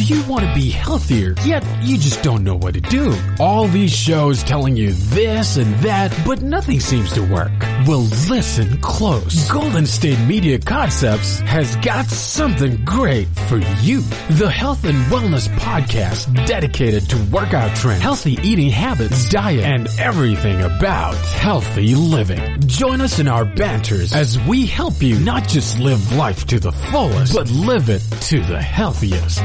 Do you want to be healthier, yet you just don't know what to do? All these shows telling you this and that, but nothing seems to work. Well, listen close. Golden State Media Concepts has got something great for you. The Health and Wellness Podcast dedicated to workout trends, healthy eating habits, diet, and everything about healthy living. Join us in our banters as we help you not just live life to the fullest, but live it to the healthiest.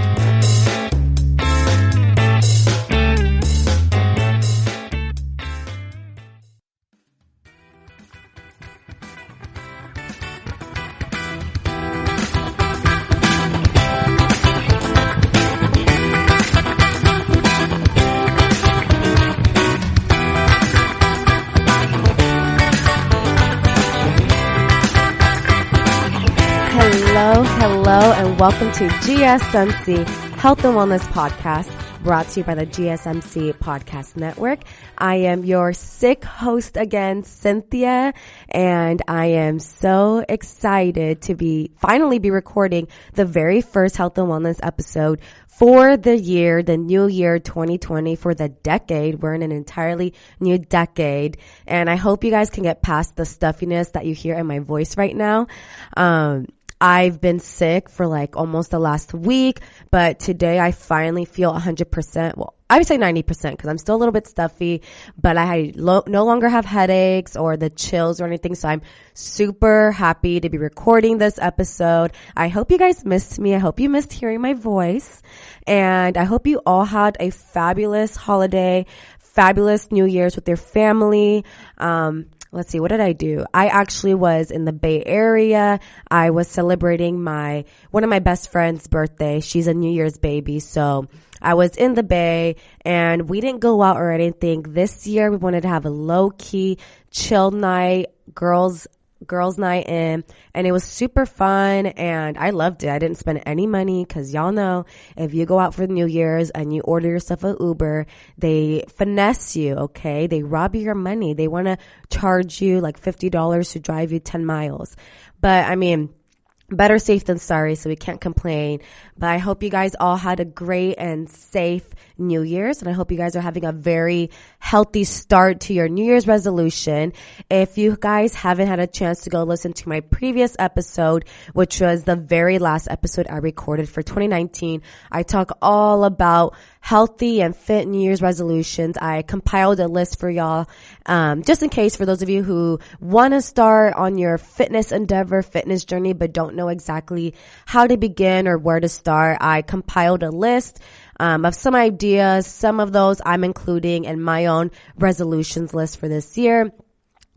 Hello, and welcome to GSMC Health and Wellness Podcast, brought to you by the GSMC Podcast Network. I am your sick host again, Cynthia, and I am so excited to finally be recording the very first Health and Wellness episode for the new year 2020, for the decade. We're in an entirely new decade, and I hope you guys can get past the stuffiness that you hear in my voice right now. I've been sick for like almost the last week, but today I finally feel 100%. Well, I would say 90% because I'm still a little bit stuffy, but I no longer have headaches or the chills or anything. So I'm super happy to be recording this episode. I hope you guys missed me. I hope you missed hearing my voice, and I hope you all had a fabulous holiday, fabulous New Year's with your family. Let's see, what did I do? I actually was in the Bay Area. I was celebrating one of my best friend's birthday. She's a New Year's baby. So I was in the Bay, and we didn't go out or anything. This year we wanted to have a low key, chill night, girls night in, and it was super fun, and I loved it. I didn't spend any money because y'all know if you go out for New Year's and you order yourself an Uber, they finesse you, okay? They rob you your money. They want to charge you like $50 to drive you 10 miles. But I mean, better safe than sorry, so we can't complain. But I hope you guys all had a great and safe New Year's, and I hope you guys are having a very healthy start to your New Year's resolution. If you guys haven't had a chance to go listen to my previous episode, which was the very last episode I recorded for 2019, I talk all about healthy and fit New Year's resolutions. I compiled a list for y'all, just in case for those of you who want to start on your fitness journey, but don't know exactly how to begin or where to start. I compiled a list of some ideas. Some of those I'm including in my own resolutions list for this year.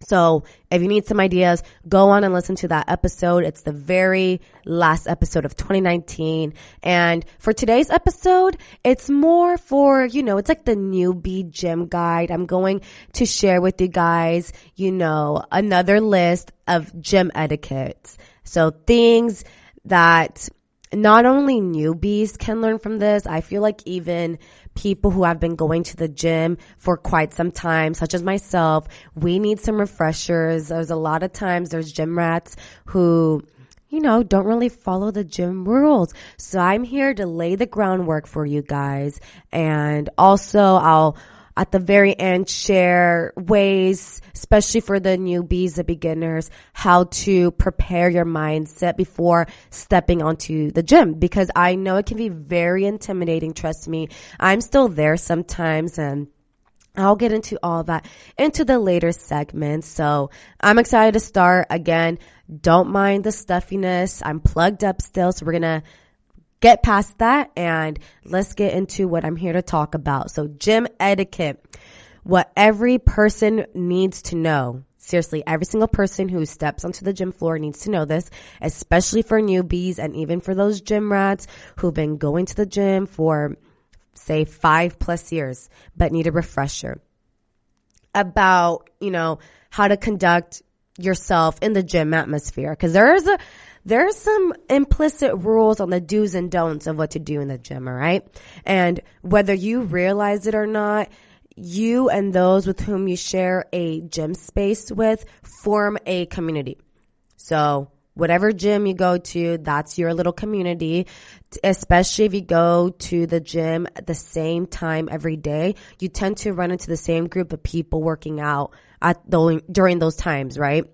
So if you need some ideas, go on and listen to that episode. It's the very last episode of 2019. And for today's episode, it's more for, it's like the newbie gym guide. I'm going to share with you guys, another list of gym etiquettes. So things that not only newbies can learn from this, I feel like even people who have been going to the gym for quite some time, such as myself, we need some refreshers. There's a lot of times there's gym rats who, don't really follow the gym rules. So I'm here to lay the groundwork for you guys. And also I'll, at the very end, share ways, especially for the newbies, the beginners, how to prepare your mindset before stepping onto the gym. Because I know it can be very intimidating. Trust me, I'm still there sometimes, and I'll get into all that into the later segments. So I'm excited to start. Again, don't mind the stuffiness. I'm plugged up still, so we're going to get past that and let's get into what I'm here to talk about. So gym etiquette, what every person needs to know. Seriously, every single person who steps onto the gym floor needs to know this, especially for newbies and even for those gym rats who've been going to the gym for, say, 5+ years, but need a refresher about, how to conduct yourself in the gym atmosphere. Because there's some implicit rules on the do's and don'ts of what to do in the gym, all right? And whether you realize it or not, you and those with whom you share a gym space with form a community. So whatever gym you go to, that's your little community. Especially if you go to the gym at the same time every day, you tend to run into the same group of people working out during those times, right?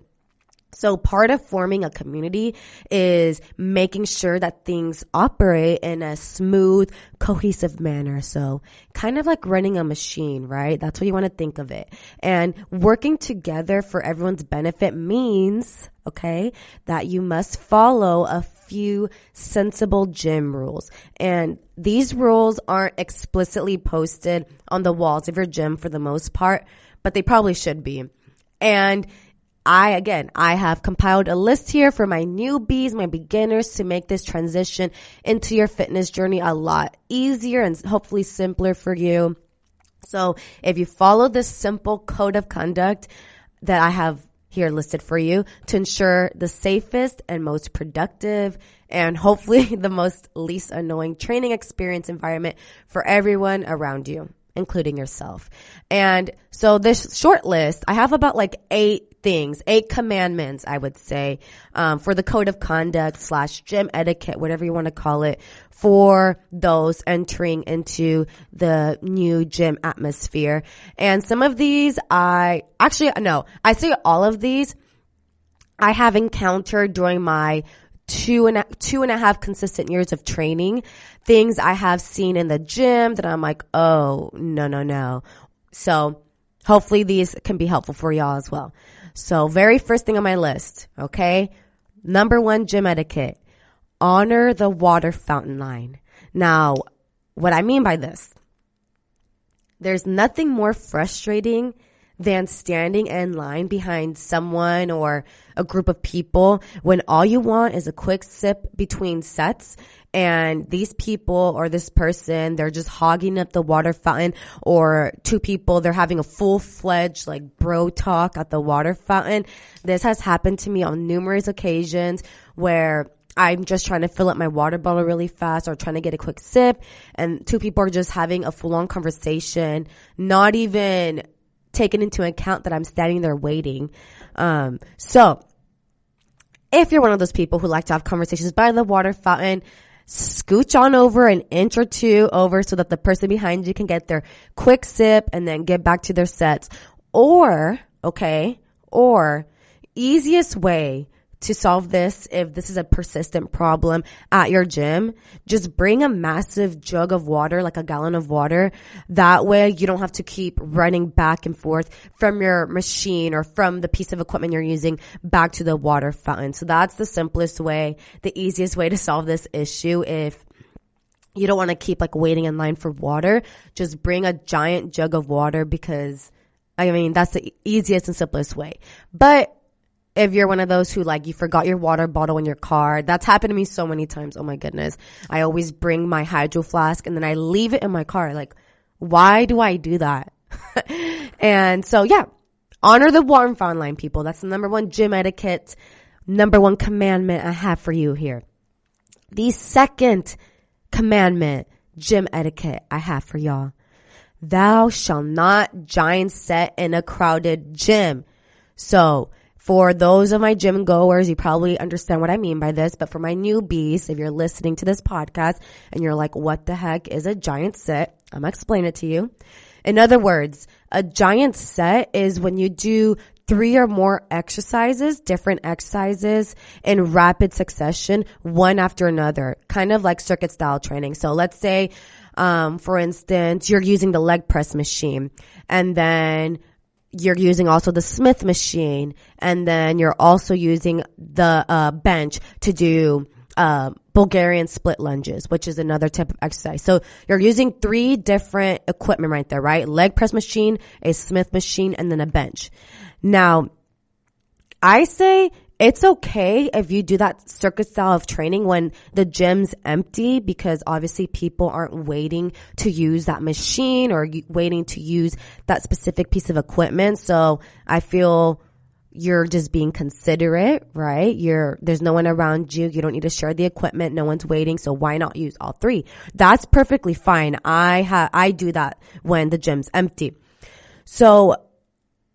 So part of forming a community is making sure that things operate in a smooth, cohesive manner. So kind of like running a machine, right? That's what you want to think of it. And working together for everyone's benefit means, okay, that you must follow a few sensible gym rules. And these rules aren't explicitly posted on the walls of your gym for the most part, but they probably should be. And I have compiled a list here for my newbies, my beginners, to make this transition into your fitness journey a lot easier and hopefully simpler for you. So if you follow this simple code of conduct that I have here listed for you to ensure the safest and most productive and hopefully the most least annoying training experience environment for everyone around you, including yourself. And so this short list, I have about like 8 commandments, I would say, for the code of conduct / gym etiquette, whatever you want to call it, for those entering into the new gym atmosphere. And some of these I say all of these I have encountered during my two and a half consistent years of training, things I have seen in the gym that I'm like, oh, no. So hopefully these can be helpful for y'all as well. So very first thing on my list, okay? Number 1, gym etiquette. Honor the water fountain line. Now, what I mean by this, there's nothing more frustrating than standing in line behind someone or a group of people when all you want is a quick sip between sets, and these people or this person, they're just hogging up the water fountain, or 2 people, they're having a full-fledged like bro talk at the water fountain. This has happened to me on numerous occasions where I'm just trying to fill up my water bottle really fast or trying to get a quick sip, and 2 people are just having a full-on conversation, not even taking into account that I'm standing there waiting. So if you're one of those people who like to have conversations by the water fountain, scooch on over an inch or 2 over so that the person behind you can get their quick sip and then get back to their sets. Or easiest way to solve this, if this is a persistent problem at your gym, just bring a massive jug of water, like a gallon of water. That way you don't have to keep running back and forth from your machine or from the piece of equipment you're using back to the water fountain. So that's the simplest way, the easiest way to solve this issue. If you don't want to keep like waiting in line for water, just bring a giant jug of water, because that's the easiest and simplest way. But if you're one of those who like you forgot your water bottle in your car, that's happened to me so many times. Oh my goodness. I always bring my hydro flask and then I leave it in my car. Like, why do I do that? And so yeah, honor the water fountain line, people. That's the number 1 gym etiquette, number 1 commandment I have for you here. The second commandment, gym etiquette, I have for y'all. Thou shalt not giant set in a crowded gym. So for those of my gym goers, you probably understand what I mean by this, but for my newbies, if you're listening to this podcast and you're like, what the heck is a giant set? I'm going to explain it to you. In other words, a giant set is when you do 3 or more exercises, different exercises in rapid succession, one after another, kind of like circuit style training. So let's say, for instance, you're using the leg press machine, and then you're using also the Smith machine, and then you're also using the bench to do Bulgarian split lunges, which is another type of exercise. So you're using 3 different equipment right there, right? Leg press machine, a Smith machine, and then a bench. Now, I say it's okay if you do that circuit style of training when the gym's empty, because obviously people aren't waiting to use that machine or waiting to use that specific piece of equipment. So I feel you're just being considerate, right? There's no one around you. You don't need to share the equipment. No one's waiting. So why not use all 3? That's perfectly fine. I do that when the gym's empty. So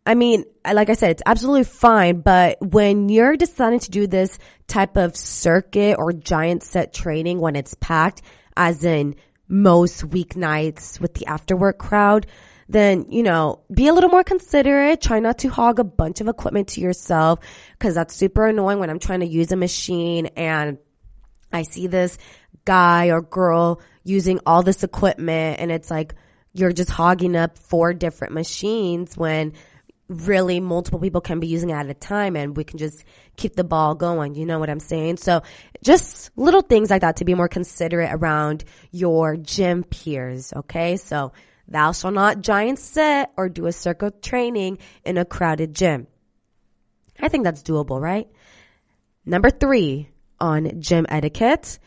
I mean, like I said, it's absolutely fine. But when you're deciding to do this type of circuit or giant set training when it's packed, as in most weeknights with the after work crowd, then, be a little more considerate. Try not to hog a bunch of equipment to yourself, because that's super annoying when I'm trying to use a machine and I see this guy or girl using all this equipment and it's like you're just hogging up 4 different machines when really multiple people can be using it at a time and we can just keep the ball going. You know what I'm saying? So just little things like that to be more considerate around your gym peers. Okay. So thou shall not giant set or do a circle training in a crowded gym. I think that's doable, right? Number 3 on gym etiquette,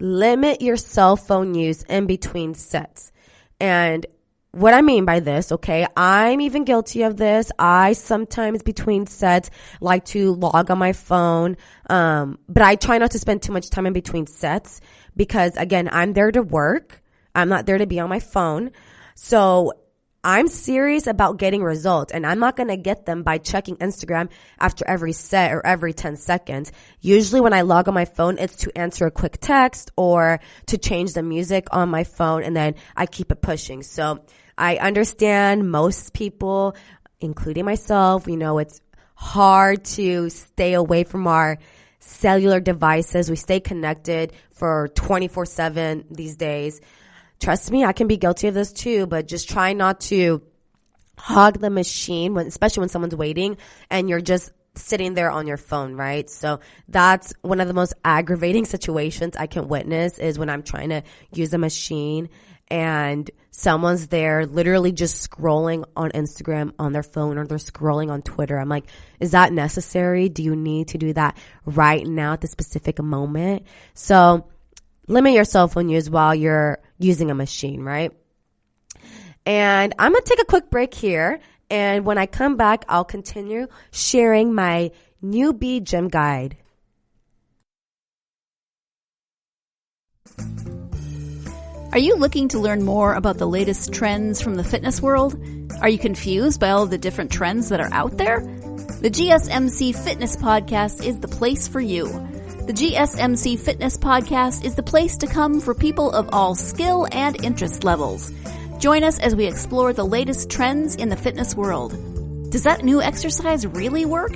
limit your cell phone use in between sets. And what I mean by this, okay, I'm even guilty of this. I sometimes between sets like to log on my phone, but I try not to spend too much time in between sets because, again, I'm there to work. I'm not there to be on my phone. So I'm serious about getting results, and I'm not going to get them by checking Instagram after every set or every 10 seconds. Usually when I log on my phone, it's to answer a quick text or to change the music on my phone, and then I keep it pushing. So I understand most people, including myself, it's hard to stay away from our cellular devices. We stay connected for 24/7 these days. Trust me, I can be guilty of this too, but just try not to hog the machine, especially when someone's waiting and you're just sitting there on your phone, right? So that's one of the most aggravating situations I can witness is when I'm trying to use a machine and someone's there literally just scrolling on Instagram on their phone or they're scrolling on Twitter. I'm like, is that necessary? Do you need to do that right now at the specific moment? So limit your cell phone use while you're using a machine, right? And I'm going to take a quick break here. And when I come back, I'll continue sharing my Newbie gym guide. Are you looking to learn more about the latest trends from the fitness world? Are you confused by all of the different trends that are out there? The GSMC Fitness Podcast is the place for you. The GSMC Fitness Podcast is the place to come for people of all skill and interest levels. Join us as we explore the latest trends in the fitness world. Does that new exercise really work?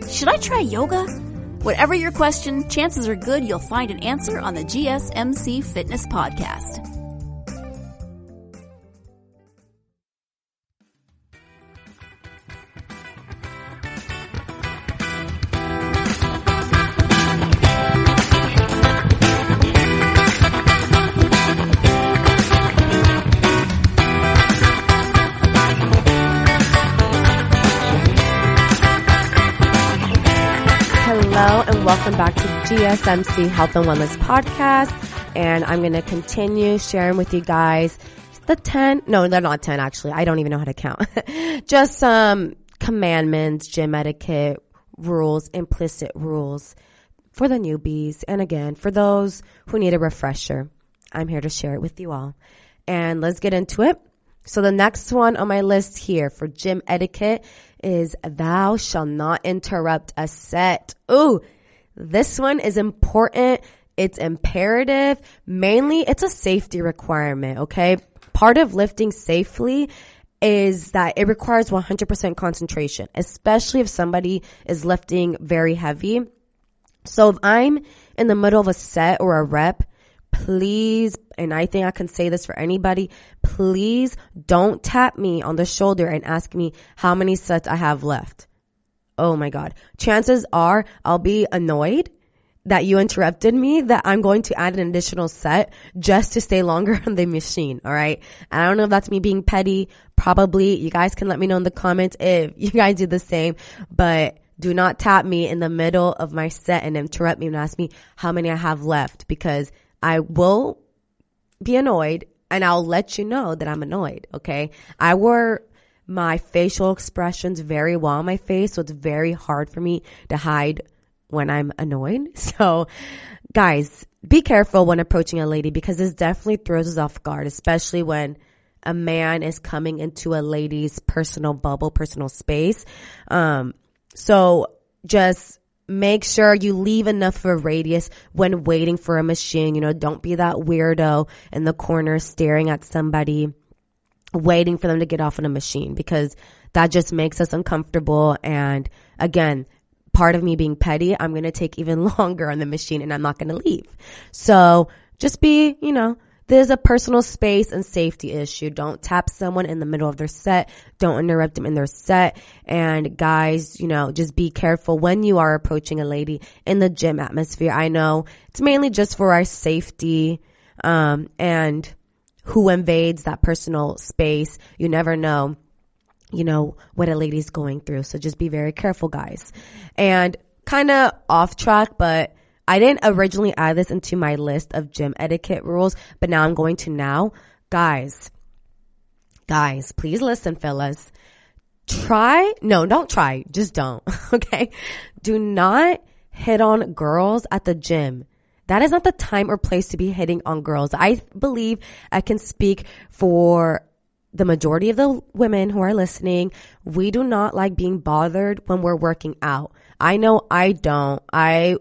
Should I try yoga? Whatever your question, chances are good you'll find an answer on the GSMC Fitness Podcast. Hello and welcome back to GSMC Health and Wellness Podcast. And I'm going to continue sharing with you guys they're not 10 actually. I don't even know how to count. Just some commandments, gym etiquette, rules, implicit rules for the newbies. And again, for those who need a refresher, I'm here to share it with you all. And let's get into it. So the next one on my list here for gym etiquette is thou shalt not interrupt a set. Ooh, this one is important. It's imperative. Mainly, it's a safety requirement, okay? Part of lifting safely is that it requires 100% concentration, especially if somebody is lifting very heavy. So if I'm in the middle of a set or a rep, please, and I think I can say this for anybody, please don't tap me on the shoulder and ask me how many sets I have left. Oh my God. Chances are I'll be annoyed that you interrupted me, that I'm going to add an additional set just to stay longer on the machine. All right. And I don't know if that's me being petty. Probably. You guys can let me know in the comments if you guys do the same, but do not tap me in the middle of my set and interrupt me and ask me how many I have left, because I will be annoyed and I'll let you know that I'm annoyed. Okay. I wore my facial expressions very well on my face, so it's very hard for me to hide when I'm annoyed. So guys, be careful when approaching a lady, because this definitely throws us off guard, especially when a man is coming into a lady's personal bubble, personal space. So just make sure you leave enough of a radius when waiting for a machine. You know, don't be that weirdo in the corner staring at somebody, waiting for them to get off on a machine, because that just makes us uncomfortable. And again, part of me being petty, I'm going to take even longer on the machine and I'm not going to leave. So just be, you know, there's a personal space and safety issue. Don't tap someone in the middle of their set. Don't interrupt them in their set. And guys, you know, just be careful when you are approaching a lady in the gym atmosphere. I know it's mainly just for our safety, and who invades that personal space. You never know, you know, what a lady's going through. So just be very careful, guys. And kind of off track, but I didn't originally add this into my list of gym etiquette rules, but now I'm going to now. Guys, please listen, fellas. Don't try. Just don't. Okay? Do not hit on girls at the gym. That is not the time or place to be hitting on girls. I believe I can speak for the majority of the women who are listening. We do not like being bothered when we're working out. I know I don't. I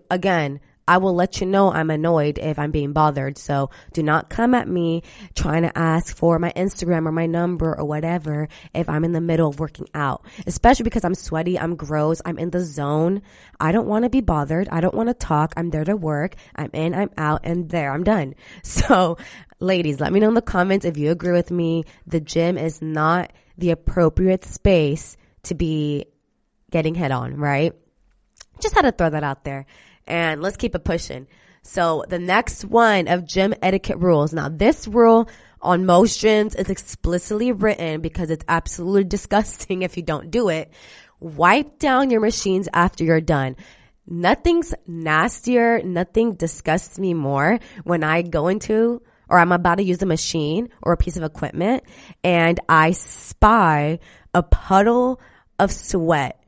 will let you know I'm annoyed if I'm being bothered. So do not come at me trying to ask for my Instagram or my number or whatever if I'm in the middle of working out, especially because I'm sweaty, I'm gross, I'm in the zone. I don't want to be bothered. I don't want to talk. I'm there to work. I'm in, I'm out, and there, I'm done. So ladies, let me know in the comments if you agree with me. The gym is not the appropriate space to be getting hit on, right? Just had to throw that out there. And let's keep it pushing. So the next one of gym etiquette rules. Now this rule on most gyms is explicitly written because it's absolutely disgusting if you don't do it. Wipe down your machines after you're done. Nothing's nastier, nothing disgusts me more when I go into or I'm about to use a machine or a piece of equipment and I spy a puddle of sweat.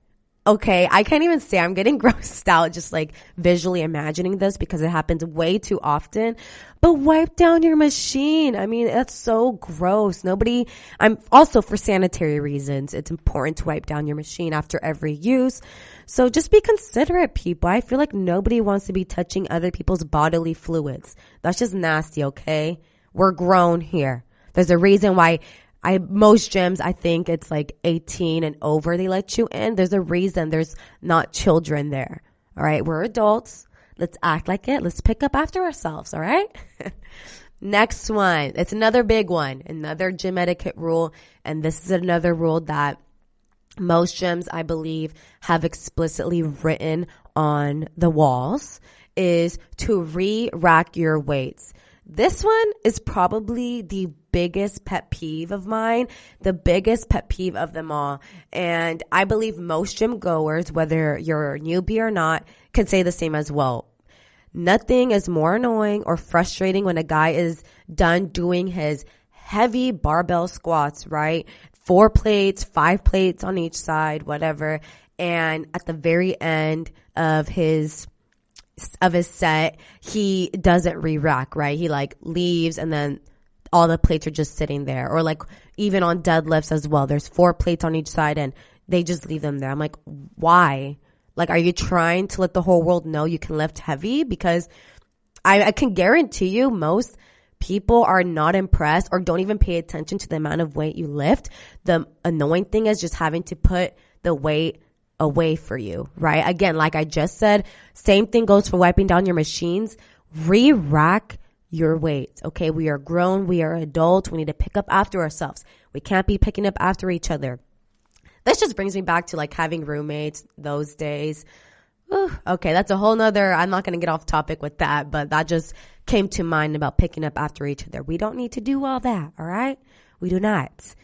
Okay, I can't even say I'm getting grossed out just like visually imagining this because it happens way too often. But wipe down your machine. I mean, that's so gross. I'm also for sanitary reasons. It's important to wipe down your machine after every use. So just be considerate, people. I feel like nobody wants to be touching other people's bodily fluids. That's just nasty, okay? We're grown here. There's a reason why most gyms, I think it's like 18 and over they let you in. There's a reason there's not children there. All right. We're adults. Let's act like it. Let's pick up after ourselves. All right. Next one. It's another big one. Another gym etiquette rule. And this is another rule that most gyms, I believe, have explicitly written on the walls is to re-rack your weights. This one is probably the biggest pet peeve of mine, the biggest pet peeve of them all. And I believe most gym goers, whether you're a newbie or not, can say the same as well. Nothing is more annoying or frustrating when a guy is done doing his heavy barbell squats, right? 4 plates, 5 plates on each side, whatever. And at the very end of his set, he doesn't re-rack, right? He like leaves and then all the plates are just sitting there. Or like even on deadlifts as well, there's 4 plates on each side and they just leave them there. I'm like, why? Like, are you trying to let the whole world know you can lift heavy? Because I can guarantee you most people are not impressed or don't even pay attention to the amount of weight you lift. The annoying thing is just having to put the weight away for you, right? Again, like I just said, same thing goes for wiping down your machines. Re-rack your weights, okay? We are grown. We are adults. We need to pick up after ourselves. We can't be picking up after each other. This just brings me back to like having roommates those days. Okay, that's a whole nother, I'm not going to get off topic with that, but that just came to mind about picking up after each other. We don't need to do all that, all right? We do not.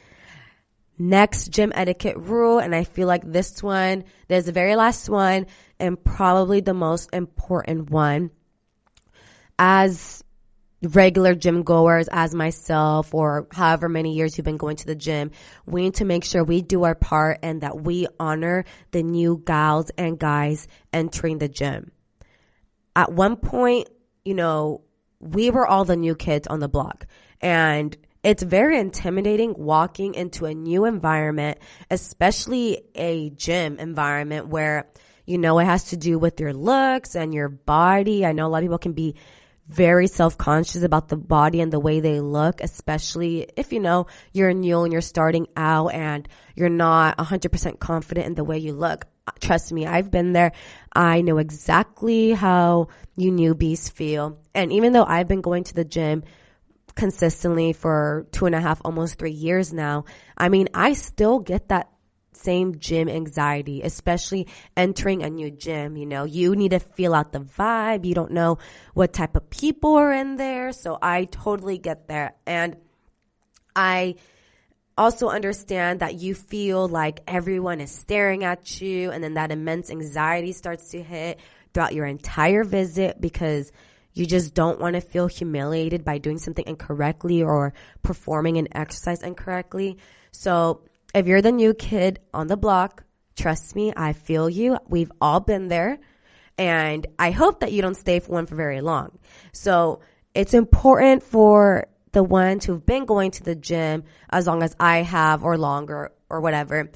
Next gym etiquette rule, and I feel like this one, there's the very last one and probably the most important one. As regular gym goers, as myself, or however many years you've been going to the gym, we need to make sure we do our part and that we honor the new gals and guys entering the gym. At one point, you know, we were all the new kids on the block, and it's very intimidating walking into a new environment, especially a gym environment where, you know, it has to do with your looks and your body. I know a lot of people can be very self-conscious about the body and the way they look, especially if, you know, you're new and you're starting out and you're not 100% confident in the way you look. Trust me, I've been there. I know exactly how you newbies feel. And even though I've been going to the gym consistently for 2.5, almost 3 years now, I mean, I still get that same gym anxiety, especially entering a new gym. You know, you need to feel out the vibe. You don't know what type of people are in there. So I totally get that. And I also understand that you feel like everyone is staring at you, and then that immense anxiety starts to hit throughout your entire visit because you just don't want to feel humiliated by doing something incorrectly or performing an exercise incorrectly. So if you're the new kid on the block, trust me, I feel you. We've all been there. And I hope that you don't stay for one for very long. So it's important for the ones who've been going to the gym as long as I have or longer or whatever.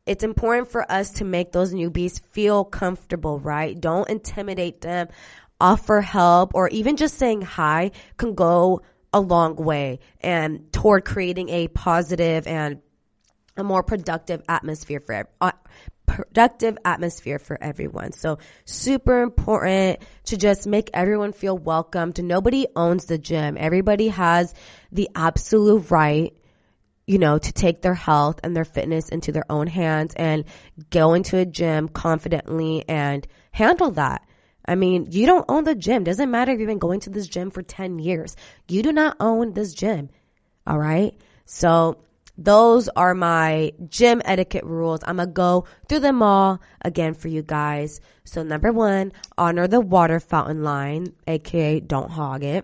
It's important for us to make those newbies feel comfortable, right? Don't intimidate them. Offer help, or even just saying hi can go a long way and toward creating a positive and a more productive atmosphere for everyone. So super important to just make everyone feel welcomed. Nobody owns the gym. Everybody has the absolute right, you know, to take their health and their fitness into their own hands and go into a gym confidently and handle that. I mean, you don't own the gym. Doesn't matter if you've been going to this gym for 10 years. You do not own this gym. All right. So those are my gym etiquette rules. I'm going to go through them all again for you guys. So number 1, honor the water fountain line, aka don't hog it.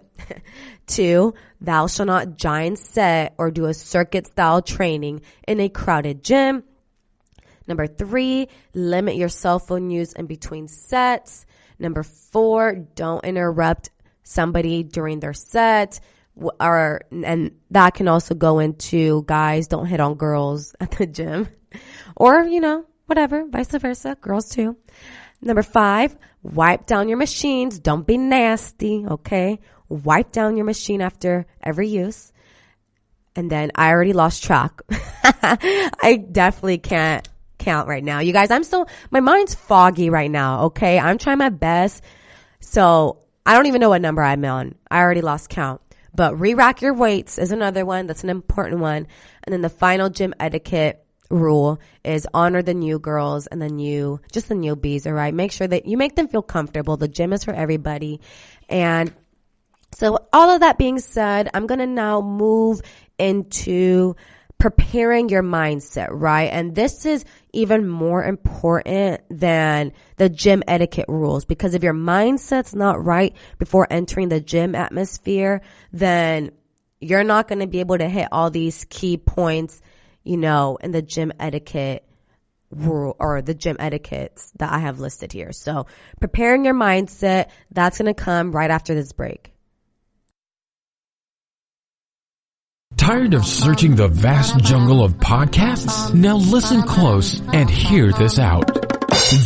2, thou shalt not giant set or do a circuit style training in a crowded gym. Number 3, limit your cell phone use in between sets. Number 4, don't interrupt somebody during their set. And that can also go into guys, don't hit on girls at the gym. Or, you know, whatever, vice versa, girls too. Number 5, wipe down your machines. Don't be nasty, okay? Wipe down your machine after every use. And then I already lost track. I definitely can't count right now. You guys, my mind's foggy right now, okay? I'm trying my best. So I don't even know what number I'm on. I already lost count. But re-rack your weights is another one. That's an important one. And then the final gym etiquette rule is honor the new girls and the newbies, all right? Make sure that you make them feel comfortable. The gym is for everybody. And so all of that being said, I'm going to now move into preparing your mindset, right? And this is even more important than the gym etiquette rules, because if your mindset's not right before entering the gym atmosphere, then you're not going to be able to hit all these key points, you know, in the gym etiquette rule or the gym etiquettes that I have listed here. So preparing your mindset, that's going to come right after this break. Tired of searching the vast jungle of podcasts? Now listen close and hear this out.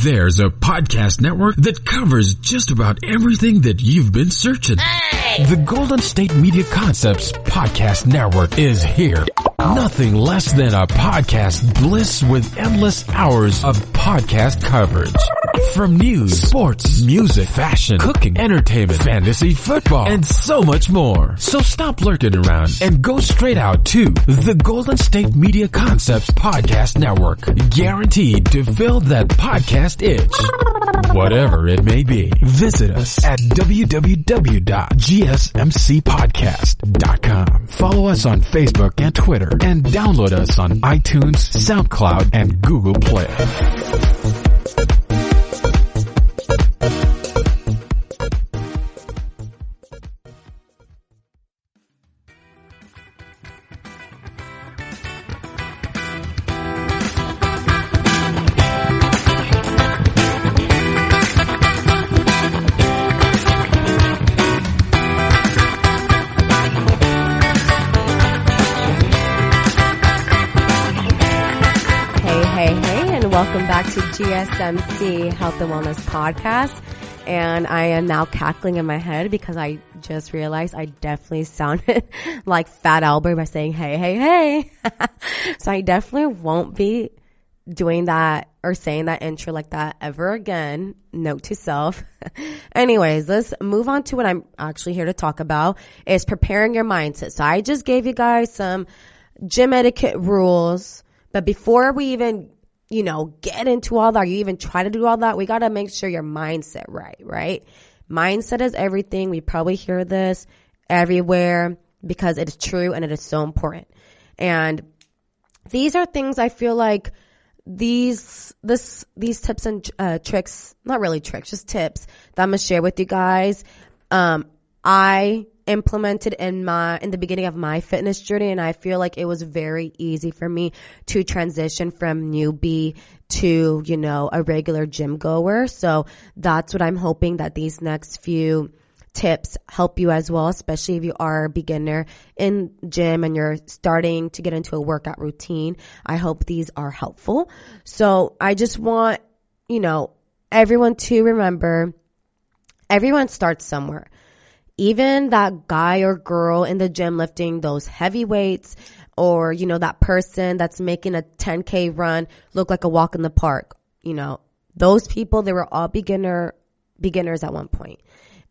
There's a podcast network that covers just about everything that you've been searching. Hey! The Golden State Media Concepts Podcast Network is here. Nothing less than a podcast bliss with endless hours of podcast coverage. From news, sports, music, fashion, cooking, entertainment, fantasy, football, and so much more. So stop lurking around and go straight out to the Golden State Media Concepts Podcast Network. Guaranteed to fill that podcast itch. Whatever it may be. Visit us at www.gsmcpodcast.com. Follow us on Facebook and Twitter, and download us on iTunes, SoundCloud, and Google Play. Welcome back to GSMC Health and Wellness Podcast. And I am now cackling in my head because I just realized I definitely sounded like Fat Albert by saying, hey, hey, hey. So I definitely won't be doing that or saying that intro like that ever again. Note to self. Anyways, let's move on to what I'm actually here to talk about is preparing your mindset. So I just gave you guys some gym etiquette rules, but before we even get into all that, or you even try to do all that, we got to make sure your mindset right? Mindset is everything. We probably hear this everywhere because it is true and it is so important. And these are things I feel like these tips and tricks, not really tricks, just tips that I'm going to share with you guys. I implemented in the beginning of my fitness journey, and I feel like it was very easy for me to transition from newbie to, a regular gym goer. So that's what I'm hoping that these next few tips help you as well, especially if you are a beginner in gym and you're starting to get into a workout routine. I hope these are helpful. So I just want, everyone to remember, everyone starts somewhere. Even that guy or girl in the gym lifting those heavy weights, or, that person that's making a 10K run look like a walk in the park. Those people, they were all beginners at one point.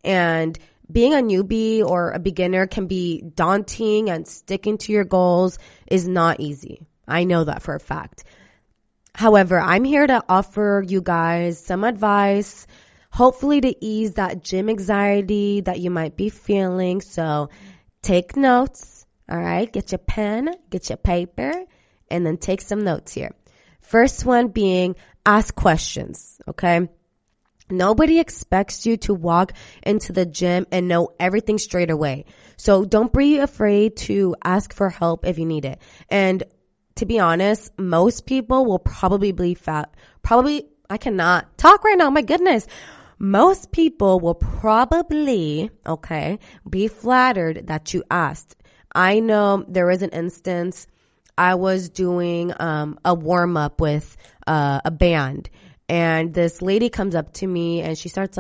And being a newbie or a beginner can be daunting, and sticking to your goals is not easy. I know that for a fact. However, I'm here to offer you guys some advice, hopefully to ease that gym anxiety that you might be feeling. So take notes, all right? Get your pen, get your paper, and then take some notes here. First one being ask questions, okay? Nobody expects you to walk into the gym and know everything straight away. So don't be afraid to ask for help if you need it. And to be honest, most people will probably be I cannot talk right now, my goodness. Most people will probably, be flattered that you asked. I know there is an instance I was doing a warm-up with a band, and this lady comes up to me and she starts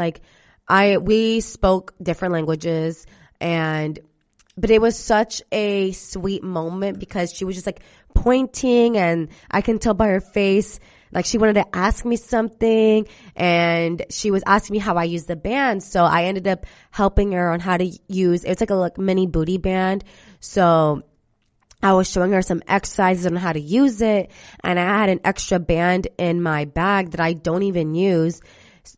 we spoke different languages, but it was such a sweet moment because she was just pointing, and I can tell by her face she wanted to ask me something, and she was asking me how I use the band. So I ended up helping her on how to use, it's like a mini booty band. So I was showing her some exercises on how to use it, and I had an extra band in my bag that I don't even use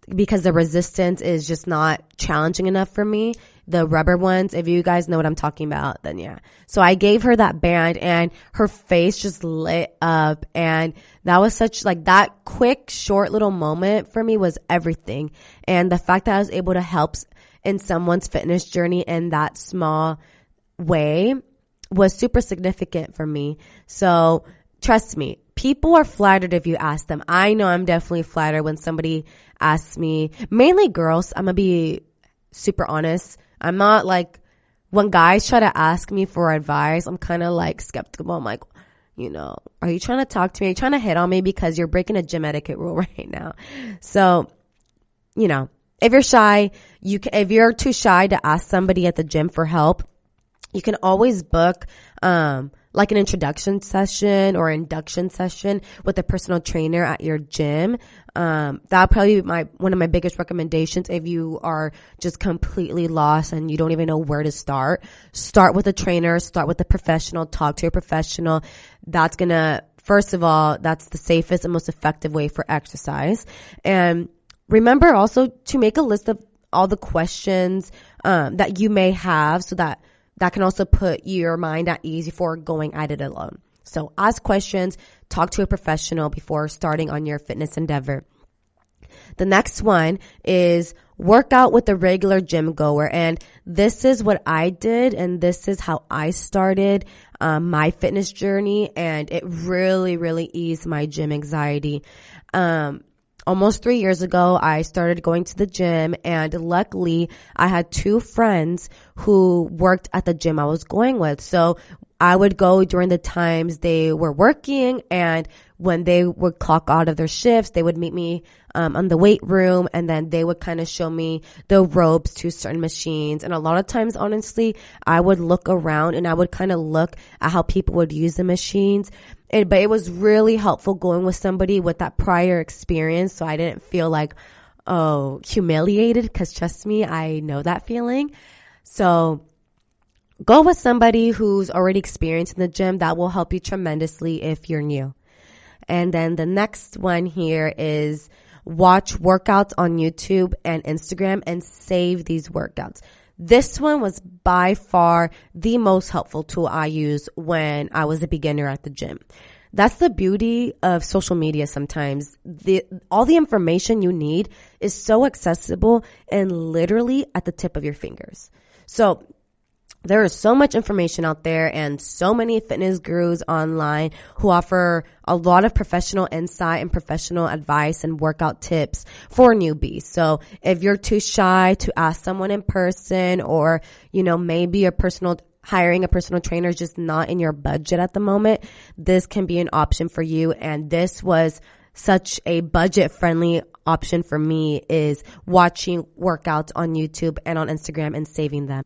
because the resistance is just not challenging enough for me. The rubber ones, if you guys know what I'm talking about, then yeah. So I gave her that band, and her face just lit up, and that was such that quick, short little moment for me was everything. And the fact that I was able to help in someone's fitness journey in that small way was super significant for me. So trust me, people are flattered if you ask them. I know I'm definitely flattered when somebody asks me, mainly girls. I'm going to be super honest. I'm not when guys try to ask me for advice, I'm kind of skeptical. I'm like, are you trying to talk to me? Are you trying to hit on me because you're breaking a gym etiquette rule right now? So, if you're shy, if you're too shy to ask somebody at the gym for help, you can always book, an introduction session or induction session with a personal trainer at your gym. That'll probably be one of my biggest recommendations if you are just completely lost and you don't even know where to start. Start with a trainer, start with a professional, talk to a professional. That's first of all, that's the safest and most effective way for exercise. And remember also to make a list of all the questions, that you may have, so that can also put your mind at ease before going at it alone. So ask questions, talk to a professional before starting on your fitness endeavor. The next one is work out with a regular gym goer. And this is what I did, and this is how I started my fitness journey, and it really, really eased my gym anxiety. Almost 3 years ago, I started going to the gym, and luckily I had two friends who worked at the gym I was going with. So I would go during the times they were working, and when they would clock out of their shifts, they would meet me on the weight room, and then they would kind of show me the ropes to certain machines. And a lot of times, honestly, I would look around and I would kind of look at how people would use the machines. But it was really helpful going with somebody with that prior experience, so I didn't feel like, humiliated, because trust me, I know that feeling. So go with somebody who's already experienced in the gym. That will help you tremendously if you're new. And then the next one here is watch workouts on YouTube and Instagram and save these workouts. This one was by far the most helpful tool I used when I was a beginner at the gym. That's the beauty of social media sometimes. All the information you need is so accessible and literally at the tip of your fingers. So there is so much information out there and so many fitness gurus online who offer a lot of professional insight and professional advice and workout tips for newbies. So if you're too shy to ask someone in person, or, maybe hiring a personal trainer is just not in your budget at the moment, this can be an option for you. And this was such a budget-friendly option for me, is watching workouts on YouTube and on Instagram and saving them.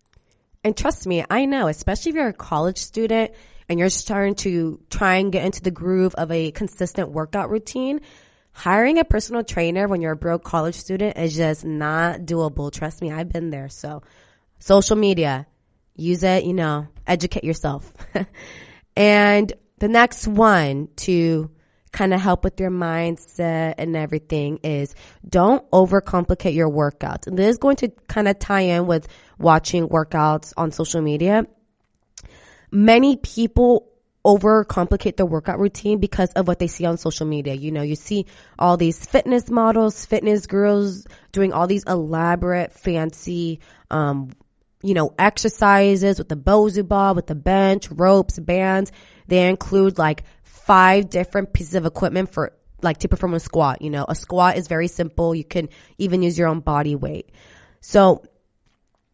And trust me, I know, especially if you're a college student and you're starting to try and get into the groove of a consistent workout routine, hiring a personal trainer when you're a broke college student is just not doable. Trust me, I've been there. So social media, use it, educate yourself. And the next one to kind of help with your mindset and everything is don't overcomplicate your workouts. And this is going to kind of tie in with watching workouts on social media. Many people overcomplicate their workout routine because of what they see on social media. You see all these fitness models, fitness gurus doing all these elaborate, fancy, exercises with the Bosu ball, with the bench, ropes, bands. They include like 5 different pieces of equipment to perform a squat. A squat is very simple. You can even use your own body weight. So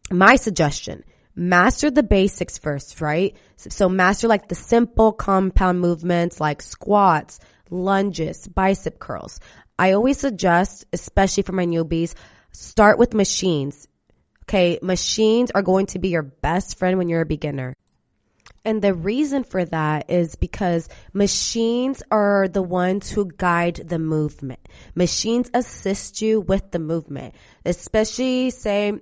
my suggestion, master the basics first, right? So master like the simple compound movements like squats, lunges, bicep curls. I always suggest, especially for my newbies, start with machines. Okay, machines are going to be your best friend when you're a beginner. And the reason for that is because machines are the ones who guide the movement. Machines assist you with the movement, especially say,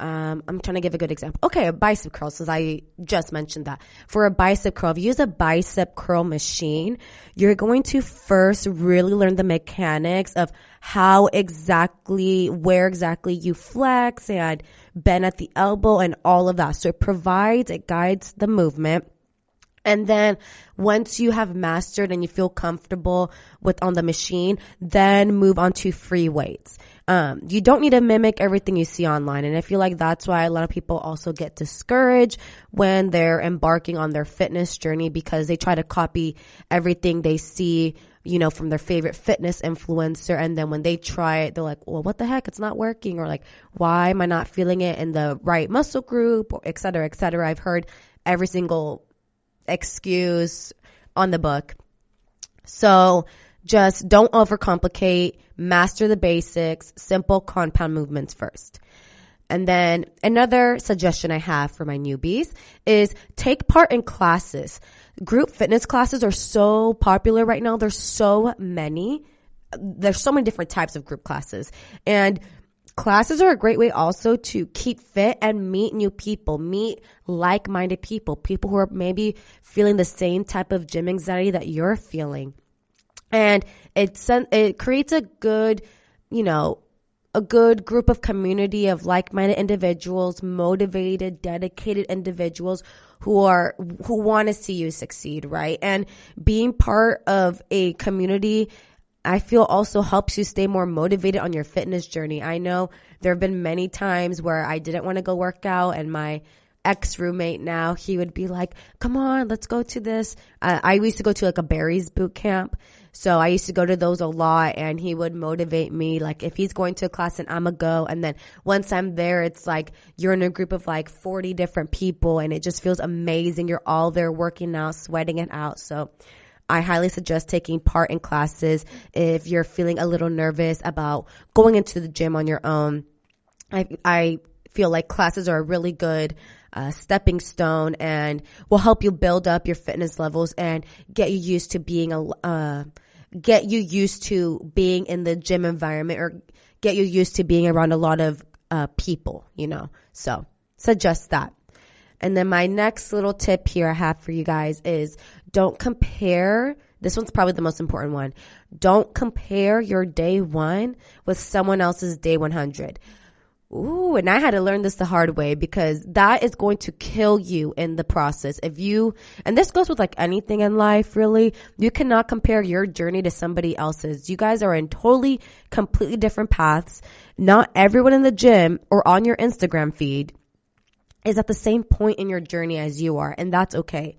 I'm trying to give a good example. Okay, a bicep curl, since I just mentioned that. For a bicep curl, if you use a bicep curl machine, you're going to first really learn the mechanics of where exactly you flex and bend at the elbow and all of that. So it guides the movement. And then once you have mastered and you feel comfortable on the machine, then move on to free weights. You don't need to mimic everything you see online. And I feel like that's why a lot of people also get discouraged when they're embarking on their fitness journey, because they try to copy everything they see, from their favorite fitness influencer. And then when they try it, they're like, well, what the heck? It's not working. Or like, why am I not feeling it in the right muscle group? Or et cetera, et cetera. I've heard every single excuse on the book. So just don't overcomplicate, master the basics, simple compound movements first. And then another suggestion I have for my newbies is take part in classes. Group fitness classes are so popular right now. There's so many different types of group classes. And classes are a great way also to keep fit and meet new people, meet like-minded people who are maybe feeling the same type of gym anxiety that you're feeling. And it creates a good group of community of like-minded individuals, motivated, dedicated individuals who want to see you succeed, right? And being part of a community, I feel, also helps you stay more motivated on your fitness journey. I know there have been many times where I didn't want to go work out, and my ex-roommate now, he would be like, come on, let's go to this. I used to go to like a berries boot camp. So I used to go to those a lot, and he would motivate me. Like if he's going to a class and I'm a go, and then once I'm there, it's like you're in a group of like 40 different people, and it just feels amazing. You're all there working out, sweating it out. So I highly suggest taking part in classes if you're feeling a little nervous about going into the gym on your own. I feel like classes are a really good stepping stone and will help you build up your fitness levels and get you used to being in the gym environment, or get you used to being around a lot of people, So suggest that. And then my next little tip here I have for you guys is don't compare. This one's probably the most important one. Don't compare your day 1 with someone else's day 100. Ooh, and I had to learn this the hard way, because that is going to kill you in the process. And this goes with like anything in life, really, you cannot compare your journey to somebody else's. You guys are in totally, completely different paths. Not everyone in the gym or on your Instagram feed is at the same point in your journey as you are, and that's okay.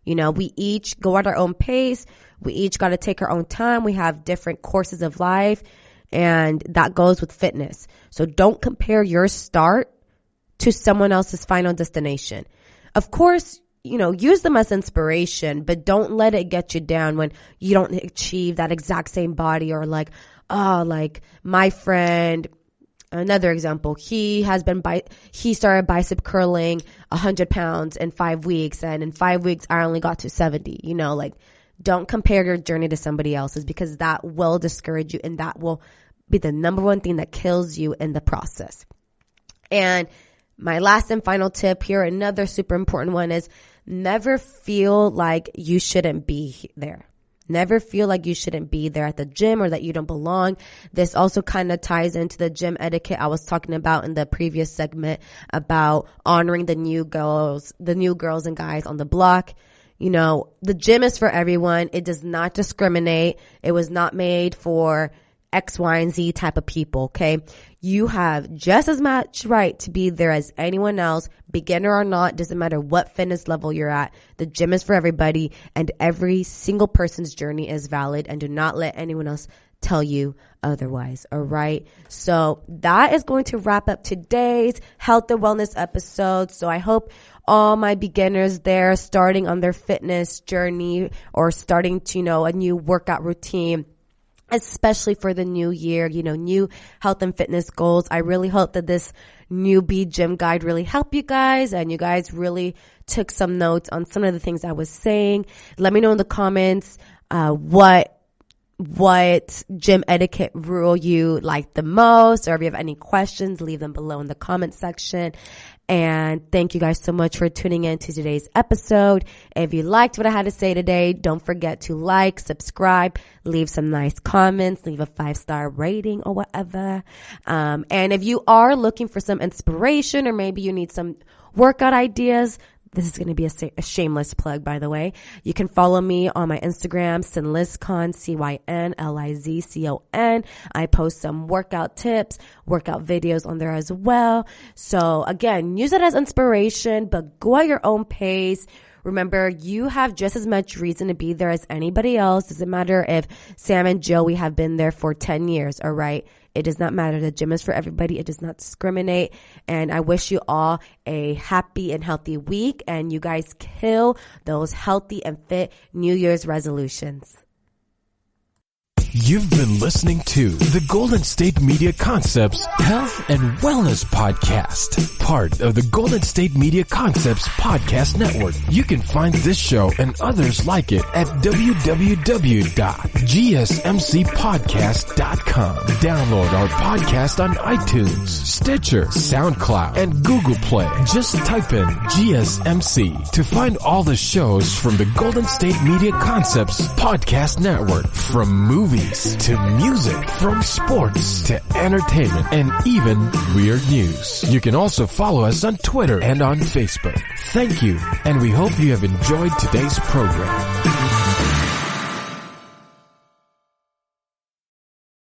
We each go at our own pace. We each got to take our own time. We have different courses of life, and that goes with fitness. So don't compare your start to someone else's final destination. Of course, use them as inspiration, but don't let it get you down when you don't achieve that exact same body, or like my friend. Another example, he started bicep curling 100 pounds in 5 weeks, and in 5 weeks I only got to 70. Don't compare your journey to somebody else's, because that will discourage you, and that will be the number one thing that kills you in the process. And my last and final tip here, another super important one, is never feel like you shouldn't be there. Never feel like you shouldn't be there at the gym, or that you don't belong. This also kind of ties into the gym etiquette I was talking about in the previous segment about honoring the new girls and guys on the block. The gym is for everyone. It does not discriminate. It was not made for X, Y, and Z type of people, okay? You have just as much right to be there as anyone else, beginner or not, doesn't matter what fitness level you're at. The gym is for everybody, and every single person's journey is valid, and do not let anyone else tell you otherwise, all right? So that is going to wrap up today's health and wellness episode. So I hope all my beginners there starting on their fitness journey, or starting to, a new workout routine, especially for the new year, new health and fitness goals. I really hope that this Newbie gym guide really helped you guys, and you guys really took some notes on some of the things I was saying. Let me know in the comments what gym etiquette rule you like the most, or if you have any questions, leave them below in the comment section. And thank you guys so much for tuning in to today's episode. If you liked what I had to say today, don't forget to like, subscribe, leave some nice comments, leave a 5-star rating or whatever. And if you are looking for some inspiration, or maybe you need some workout ideas, this is going to be a shameless plug, by the way. You can follow me on my Instagram, CynLizCon, CYNLIZCON. I post some workout tips, workout videos on there as well. So again, use it as inspiration, but go at your own pace. Remember, you have just as much reason to be there as anybody else. Doesn't matter if Sam and Joey have been there for 10 years, all right? It does not matter. The gym is for everybody. It does not discriminate. And I wish you all a happy and healthy week, and you guys kill those healthy and fit New Year's resolutions. You've been listening to the Golden State Media Concepts Health and Wellness Podcast, part of the Golden State Media Concepts Podcast Network. You can find this show and others like it at www.gsmcpodcast.com. Download our podcast on iTunes, Stitcher, SoundCloud, and Google Play. Just type in GSMC to find all the shows from the Golden State Media Concepts Podcast Network, from movies to music, from sports to entertainment, and even weird news. You can also follow us on Twitter and on Facebook. Thank you, and we hope you have enjoyed today's program.